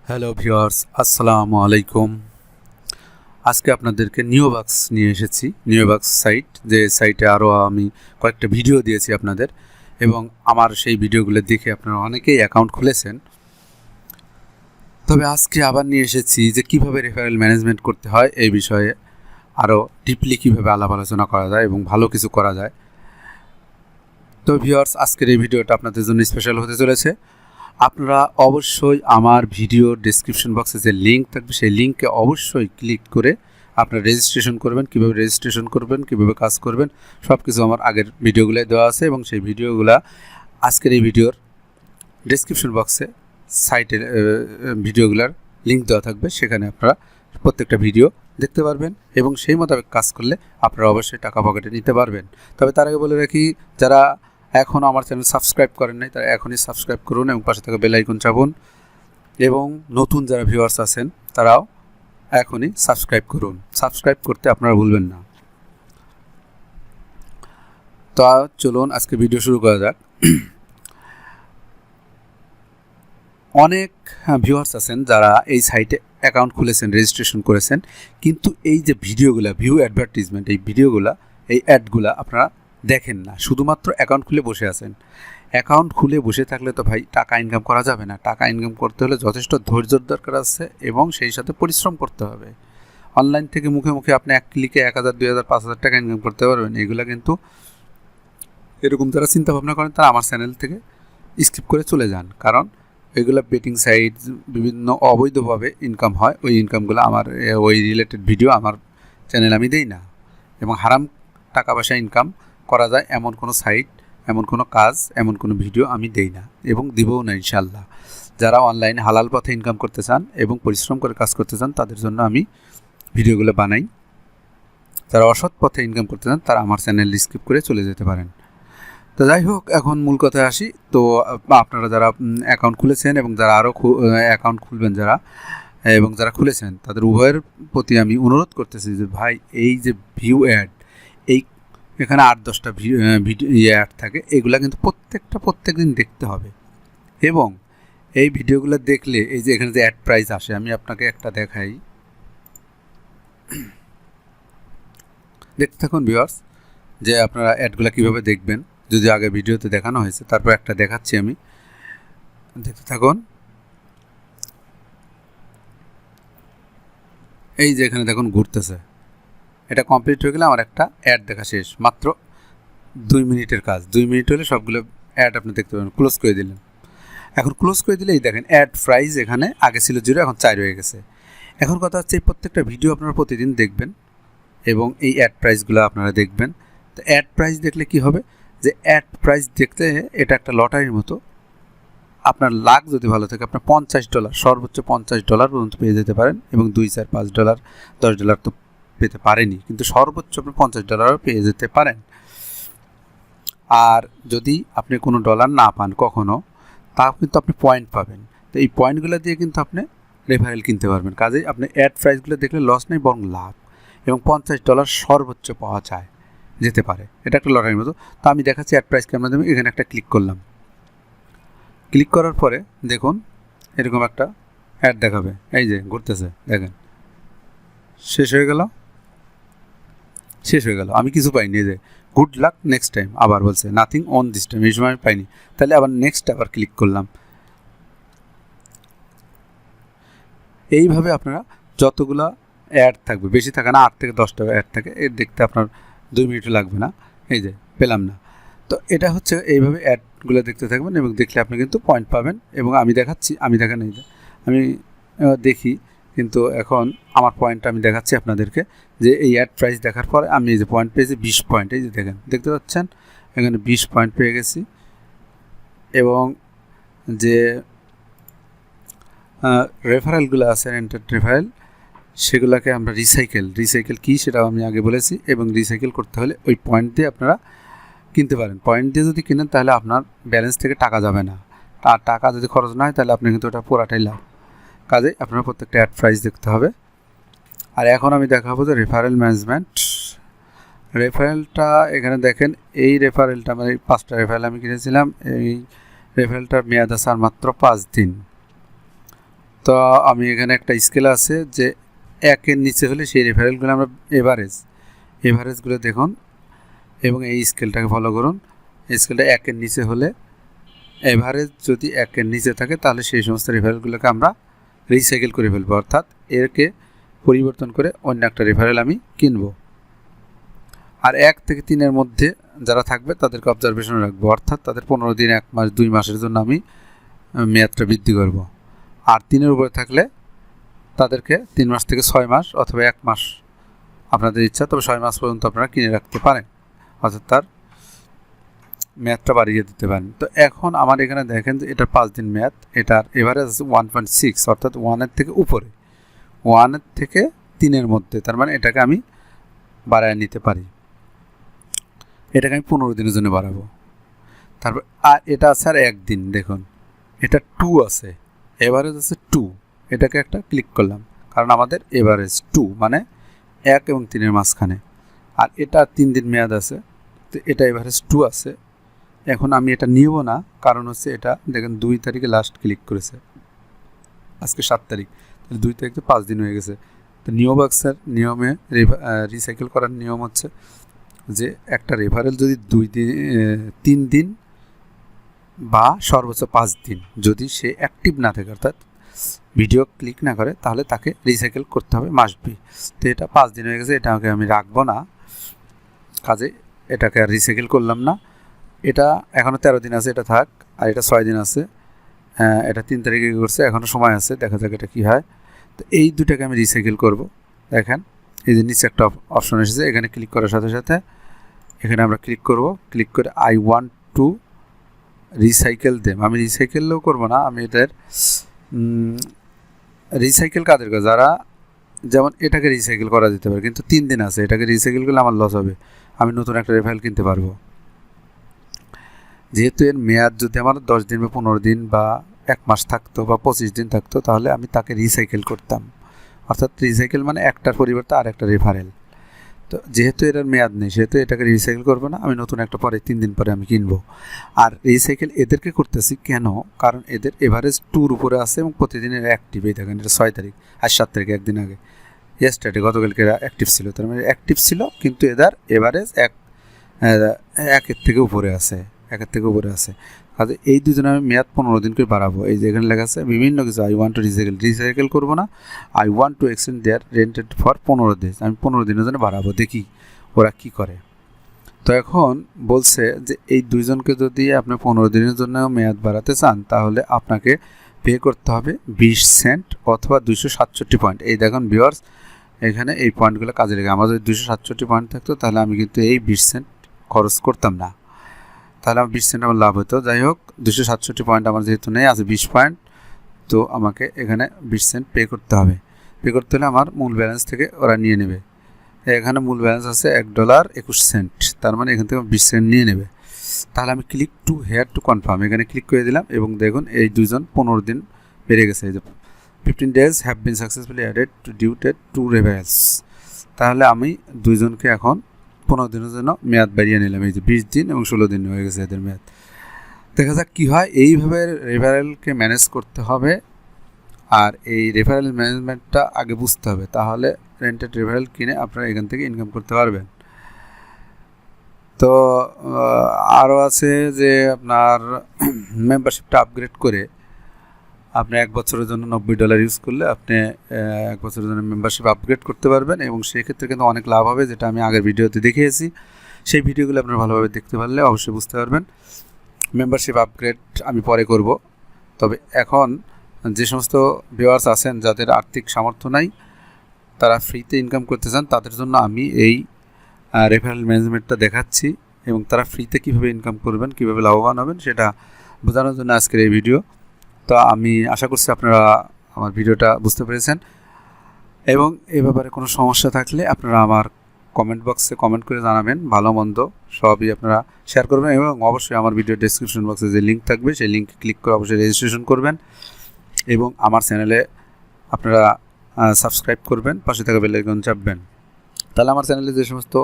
Hello viewers, আসসালামু আলাইকুম। আজকে আপনাদেরকে নিওবাক্স নিয়ে এসেছি। নিওবাক্স সাইট, যে সাইটে আরও আমি কয়েকটা ভিডিও দিয়েছি আপনাদের, এবং আমার সেই ভিডিওগুলো দেখে আপনারা অনেকেই অ্যাকাউন্ট খুলেছেন। তবে আজকে আবার নিয়ে এসেছি যে কীভাবে রেফারেল ম্যানেজমেন্ট করতে হয় এই বিষয়ে আরও ডিপলি কীভাবে আলাপ আলোচনা করা যায় এবং ভালো কিছু করা যায়। তো ভিউয়ার্স, আজকের এই ভিডিওটা আপনাদের জন্য স্পেশাল হতে চলেছে। আপনারা অবশ্যই আমার ভিডিও ডেসক্রিপশন বক্সে যে লিঙ্ক থাকবে সেই লিঙ্কে অবশ্যই ক্লিক করে আপনারা রেজিস্ট্রেশন করবেন। কীভাবে রেজিস্ট্রেশন করবেন, কীভাবে কাজ করবেন, সব কিছু আমার আগের ভিডিওগুলোয় দেওয়া আছে, এবং সেই ভিডিওগুলো আজকের এই ভিডিওর ডেসক্রিপশন বক্সে সাইটের ভিডিওগুলোর লিঙ্ক দেওয়া থাকবে। সেখানে আপনারা প্রত্যেকটা ভিডিও দেখতে পারবেন এবং সেই মোতাবেক কাজ করলে আপনারা অবশ্যই টাকা পকেটে নিতে পারবেন। তবে তার আগে বলে রাখি, যারা এখনও আমার চ্যানেল সাবস্ক্রাইব করেন নাই তারা এখনই সাবস্ক্রাইব করুন এবং পাশে থাকা বেল আইকন চাপুন, এবং নতুন যারা ভিউয়ার্স আছেন তারাও এখনই সাবস্ক্রাইব করুন। সাবস্ক্রাইব করতে আপনারা ভুলবেন না। তো চলুন আজকে ভিডিও শুরু করা যাক। অনেক ভিউয়ার্স আছেন যারা এই সাইটে অ্যাকাউন্ট খুলেছেন, রেজিস্ট্রেশন করেছেন, কিন্তু এই যে ভিডিওগুলো, ভিউ অ্যাডভার্টিজমেন্ট, এই ভিডিওগুলো, এই অ্যাডগুলো আপনারা দেখেন না, শুধুমাত্র অ্যাকাউন্ট খুলে বসে আছেন। অ্যাকাউন্ট খুলে বসে থাকলে তো ভাই টাকা ইনকাম করা যাবে না। টাকা ইনকাম করতে হলে যথেষ্ট ধৈর্যর দরকার আছে এবং সেই সাথে পরিশ্রম করতে হবে। অনলাইন থেকে মুখে মুখে আপনি এক ক্লিকে 1000, 2000, 5000 টাকা ইনকাম করতে পারবেন, এগুলো কিন্তু এরকম যারা চিন্তা ভাবনা করেন তারা আমার চ্যানেল থেকে স্কিপ করে চলে যান। কারণ এগুলো বেটিং সাইট, বিভিন্ন অবৈধভাবে ইনকাম হয়, ওই ইনকামগুলো আমার ওই রিলেটেড ভিডিও আমার চ্যানেল আমি দেই না। এবং হারাম টাকা পয়সা ইনকাম করা যায় এমন কোনো সাইট, এমন কোনো কাজ, এমন কোনো ভিডিও আমি দেই না এবং দিবও না ইনশাল্লাহ। যারা অনলাইনে হালাল পথে ইনকাম করতে চান এবং পরিশ্রম করে কাজ করতে চান তাদের জন্য আমি ভিডিওগুলো বানাই। যারা অসৎ পথে ইনকাম করতে চান তারা আমার চ্যানেল স্কিপ করে চলে যেতে পারেন। তো যাই হোক, এখন মূল কথায় আসি। তো আপনারা যারা অ্যাকাউন্ট খুলেছেন এবং যারা আরও অ্যাকাউন্ট খুলবেন যারা, এবং যারা খুলেছেন তাদের উভয়ের প্রতি আমি অনুরোধ করতেছি যে ভাই, এই যে ভিউ অ্যাড, এই এখানে 8-10টা ভিডিও অ্যাড থাকে, এগুলা কিন্তু প্রত্যেক দিন দেখতে হবে। এবং এই ভিডিওগুলো দেখলে এই যে এখানে যে অ্যাড প্রাইস আসে, আমি আপনাকে একটা দেখাই, দেখতে থাকুন ভিউয়ার্স, যে আপনারা অ্যাডগুলো কীভাবে দেখবেন। যদি আগে ভিডিওতে দেখানো হয়েছে, তারপর একটা দেখাচ্ছি আমি, দেখতে থাকুন। এই যে এখানে দেখুন ঘুরতেছে, এটা কমপ্লিট হয়ে গেলে আমার একটা অ্যাড দেখা শেষ। মাত্র 2 মিনিটের কাজ। 2 মিনিট হলে সবগুলো অ্যাড আপনি দেখতে পাবেন। ক্লোজ করে দিলেন। এখন ক্লোজ করে দিলে এই দেখেন অ্যাড প্রাইস এখানে আগে ছিল 0, এখন 4 হয়ে গেছে। এখন কথা হচ্ছে এই প্রত্যেকটা ভিডিও আপনারা প্রতিদিন দেখবেন এবং এই অ্যাড প্রাইসগুলো আপনারা দেখবেন। তো অ্যাড প্রাইস দেখলে কি হবে, যে অ্যাড প্রাইস দেখতে এটা একটা লটারির মতো। আপনার লাক যদি ভালো থাকে, আপনার $50, সর্বোচ্চ $50 পর্যন্ত পেয়ে যেতে পারেন, এবং $2, $4, $5, $10 তো পেতে পারেনি, কিন্তু সর্বোচ্চ আপনি $50 পেয়ে যেতে পারেন। আর যদি আপনি কোনো ডলার না পান কখনো, তাও কিন্তু আপনি পয়েন্ট পাবেন। তো এই পয়েন্টগুলো দিয়ে কিন্তু আপনি রেফারেল কিনতে পারবেন। কাজেই আপনি অ্যাড প্রাইসগুলো দেখলে লস নেই, বরং লাভ, এবং $50 সর্বোচ্চ পাওয়া যেতে পারে। এটা একটা লটারির মতো। তো আমি দেখাচ্ছি অ্যাড প্রাইস কেমন দেবেন। এখানে একটা ক্লিক করলাম। ক্লিক করার পরে দেখুন এরকম একটা অ্যাড দেখাবে, এই যে ঘুরতেছে, দেখেন শেষ হয়ে গেল। আমি কিছু পাইনি। এই যে গুড লাক নেক্সট টাইম, আবার বলছে নাথিং অন দিস টাইম, এই সময় আমি পাইনি। তাহলে আবার নেক্সট আবার ক্লিক করলাম। এইভাবে আপনারা যতগুলো অ্যাড থাকবে, বেশি থাকে না, 8 থেকে 10টা অ্যাড থাকে, এর দেখতে আপনার 2 মিনিটও লাগবে না। এই যে পেলাম না। তো এটা হচ্ছে এইভাবে অ্যাডগুলো দেখতে থাকবেন এবং দেখলে আপনি কিন্তু পয়েন্ট পাবেন। এবং আমি দেখাচ্ছি, আমি দেখেন এই যে আমি দেখি, কিন্তু এখন আমার পয়েন্টটা আমি দেখাচ্ছি আপনাদেরকে, যে এই অ্যাড প্রাইস দেখার পরে আমি এই যে পয়েন্ট পেয়েছি 20 পয়েন্ট। এই যে দেখেন, দেখতে পাচ্ছেন এখানে 20 পয়েন্ট পেয়ে গেছি। এবং যে রেফারেলগুলো আছে, রেফারেল, সেগুলোকে আমরা রিসাইকেল কী সেটাও আমি আগে বলেছি। এবং রিসাইকেল করতে হলে ওই পয়েন্ট দিয়ে আপনারা কিনতে পারেন। পয়েন্ট দিয়ে যদি কিনেন তাহলে আপনার ব্যালেন্স থেকে টাকা যাবে না, আর টাকা যদি খরচ না হয় তাহলে আপনি কিন্তু ওটা পুরাটাই লাভ। কাজে আপনার প্রত্যেকটা অ্যাড প্রাইস দেখতে হবে। আর এখন আমি দেখাবো যে রেফারেল ম্যানেজমেন্ট। রেফারেলটা এখানে দেখেন, এই রেফারেলটা মানে 5টা রেফারেল আমি কিনেছিলাম। এই রেফারেলটার মেয়াদ আছে আর মাত্র 5 দিন। তো আমি এখানে একটা স্কেল আছে যে 1-এর নিচে হলে সেই রেফারেলগুলো আমরা এভারেজগুলো দেখুন এবং এই স্কেলটাকে ফলো করুন। এই স্কেলটা 1-এর নিচে হলে এভারেজ যদি 1-এর নিচে থাকে তাহলে সেই সমস্ত রেফারেলগুলোকে আমরা রিসাইকেল করে ফেলবো, অর্থাৎ এরকে পরিবর্তন করে অন্য একটা রেফারেল আমি কিনব। আর 1 থেকে 3-এর মধ্যে যারা থাকবে তাদেরকে অবজারভেশন রাখবো, অর্থাৎ তাদের 15 দিন, 1 মাস, 2 মাসের জন্য আমি মেয়াদটা বৃদ্ধি করব। আর 3-এর উপরে থাকলে তাদেরকে 3 মাস থেকে 6 মাস অথবা 1 মাস আপনাদের ইচ্ছা, তবে 6 মাস পর্যন্ত আপনারা কিনে রাখতে পারেন, অর্থাৎ তার মেয়াদটা বাড়িয়ে দিতে পারেন। তো এখন আমার এখানে দেখেন যে এটার 5 দিন মেয়াদ, এটার এভারেজ 1.6, অর্থাৎ 1-এর থেকে উপরে, 1-এর থেকে 3-এর মধ্যে, তার মানে এটাকে আমি বাড়ায় নিতে পারি। এটাকে আমি 15 দিনের জন্য বাড়াবো। তারপর আর এটা আছে আর 1 দিন, দেখুন এটা 2 আছে, এভারেজ আছে 2, এটাকে একটা ক্লিক করলাম কারণ আমাদের এভারেজ 2 মানে 1 এবং 3-এর মাঝখানে। আর এটা 3 দিন মেয়াদ আছে, তো এটা এভারেজ 2 আছে। এখন আমি এটা নিব না, কারণ হচ্ছে এটা দেখেন 2 তারিখে লাস্ট ক্লিক করেছে, আজকে 7 তারিখ, তাহলে 2 তারিখ তো 5 দিন হয়ে গেছে। তো নিওবাক্সের নিয়মে রিসাইকেল করার নিয়ম হচ্ছে যে একটা রেফারেল যদি 3 দিন বা সর্বোচ্চ 5 দিন যদি সে অ্যাক্টিভ না থাকে, অর্থাৎ ভিডিও ক্লিক না করে, তাহলে তাকে রিসাইকেল করতে হবে মাসবি। তো এটা 5 দিন হয়ে গেছে, এটাকে আমি রাখবো না, কাজে এটাকে আর রিসাইকেল করলাম না। এটা এখনও 13 দিন আছে, এটা থাক। আর এটা 6 দিন আছে, এটা 3 তারিখে করছে, এখনও সময় আছে, দেখা যাক এটা কী হয়। তো এই দুটাকে আমি রিসাইকেল করব। দেখেন এই যে নিচে একটা অপশন এসেছে, এখানে ক্লিক করার সাথে সাথে এখানে আমরা ক্লিক করব, ক্লিক করে I want two recycle them. আমি রিসাইকেলও করব না, আমি এটার রিসাইকেল কাদের কাজ, যারা যেমন এটাকে রিসাইকেল করা যেতে পারে, কিন্তু 3 দিন আছে, এটাকে রিসাইকেল করলে আমার লস হবে, আমি নতুন একটা রেফারেল কিনতে পারবো। যেহেতু এর মেয়াদ যদি আমার 10 দিন বা 15 দিন বা 1 মাস থাকতো বা 25 দিন থাকতো, তাহলে আমি তাকে রিসাইকেল করতাম, অর্থাৎ রিসাইকেল মানে একটার পরিবর্তে আর একটা রেফারেল। তো যেহেতু এটার মেয়াদ নেই, সেহেতু এটাকে রিসাইকেল করবো না, আমি নতুন একটা পরে 3 দিন পরে আমি কিনবো। আর রিসাইকেল এদেরকে করতেছি কেন, কারণ এদের এভারেজ 2-র উপরে আছে এবং প্রতিদিনের অ্যাক্টিভ। এই দেখেন এটা 6 তারিখ আর 7 তারিখ, একদিন আগে, ইয়েস্টারডে, গতকালকে অ্যাক্টিভ ছিল, তার মানে অ্যাক্টিভ ছিল, কিন্তু এদের এভারেজ 1-এর থেকে উপরে আছে, 1-এর থেকে উপরে আছে। কাজে এই দুজনে আমি মেয়াদ 15 দিন করে বাড়াবো। এই যে এখানে লেখা আছে বিভিন্ন কিছু, আই ওয়ান্ট টু রিসাইকেল করবো না, I want to extend their rented for 15 দিন, আমি 15 দিনের জন্য বাড়াবো, দেখি ওরা কি করে। তো এখন বলছে যে এই দুইজনকে যদি আপনি 15 দিনের জন্য মেয়াদ বাড়াতে চান, তাহলে আপনাকে পে করতে হবে 20 সেন্ট অথবা 267 পয়েন্ট। এই দেখুন ভিউয়ার্স, এখানে এই পয়েন্টগুলো কাজে লেগে, আমার যদি 267 পয়েন্ট থাকতো তাহলে আমি কিন্তু এই 20 সেন্ট খরচ করতাম না, তাহলে আমার 20 সেন্ট আমার লাভ হতো। যাই হোক, 267 পয়েন্ট আমার যেহেতু নেই, আছে 20 পয়েন্ট, তো আমাকে এখানে 20 সেন্ট পে করতে হবে। পে করতে হলে আমার মূল ব্যালেন্স থেকে ওরা নিয়ে নেবে। এখানে মূল ব্যালেন্স আছে $1.21, তার মানে এখান থেকে 20 সেন্ট নিয়ে নেবে। তাহলে আমি click to hair to confirm, এখানে ক্লিক করে দিলাম এবং দেখুন এই দুজন 15 দিন বেড়ে গেছে। এই যে 15 days have been successfully added to ডিউটেড টু রেফারেলস। তাহলে আমি দুইজনকে এখন 15 দিনের জন্য মেয়াদ বাড়িয়ে নিলাম। এই যে 20 দিন এবং 16 দিন হয়ে গেছে এদের মেয়াদ। দেখা যাক কী হয়। এইভাবে রেফারেলকে ম্যানেজ করতে হবে, আর এই রেফারেল ম্যানেজমেন্টটা আগে বুঝতে হবে, তাহলে রেন্টেড রেফারেল কিনে আপনারা এখান থেকে ইনকাম করতে পারবেন। তো আরও আছে যে আপনার মেম্বারশিপটা আপগ্রেড করে আপনি 1 বছরের জন্য $90 ইউজ করলে আপনি 1 বছরের জন্য মেম্বারশিপ আপগ্রেড করতে পারবেন, এবং সেক্ষেত্রে কিন্তু অনেক লাভ হবে, যেটা আমি আগের ভিডিওতে দেখিয়েছি। সেই ভিডিওগুলো আপনারা ভালোভাবে দেখতে পারলে অবশ্যই বুঝতে পারবেন। মেম্বারশিপ আপগ্রেড আমি পরে করব, তবে এখন যে সমস্ত ভিউয়ার্স আছেন যাদের আর্থিক সামর্থ্য নাই, তারা ফ্রিতে ইনকাম করতে চান, তাদের জন্য আমি এই রেফারেল ম্যানেজমেন্টটা দেখাচ্ছি, এবং তারা ফ্রিতে কীভাবে ইনকাম করবেন, কীভাবে লাভবান হবেন সেটা বোঝানোর জন্য আজকের এই ভিডিও। তো আমি আশা করছি আপনারা আমার ভিডিওটা বুঝতে পেরেছেন, এবং এ ব্যাপারে কোনো সমস্যা থাকলে আপনারা আমার কমেন্ট বক্সে কমেন্ট করে জানাবেন, ভালো মন্দ সবই আপনারা শেয়ার করবেন, এবং অবশ্যই আমার ভিডিও ডেসক্রিপশন বক্সে যে লিঙ্ক থাকবে সেই লিঙ্কে ক্লিক করে অবশ্যই রেজিস্ট্রেশন করবেন, এবং আমার চ্যানেলে আপনারা সাবস্ক্রাইব করবেন, পাশে থাকা বেল আইকন চাপবেন। তাহলে আমার চ্যানেলে যে সমস্ত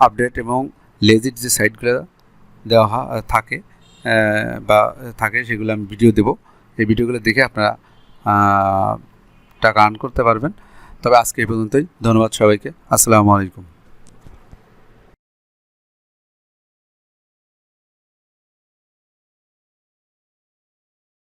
আপডেট এবং লেজিট যে সাইটগুলো দেওয়া থাকে সেগুলো আমি ভিডিও দেবো, এই ভিডিওগুলো দেখে আপনারা টাকা আর্ন করতে পারবেন। তবে আজকে এই পর্যন্তই। ধন্যবাদ সবাইকে। আসসালামু আলাইকুম।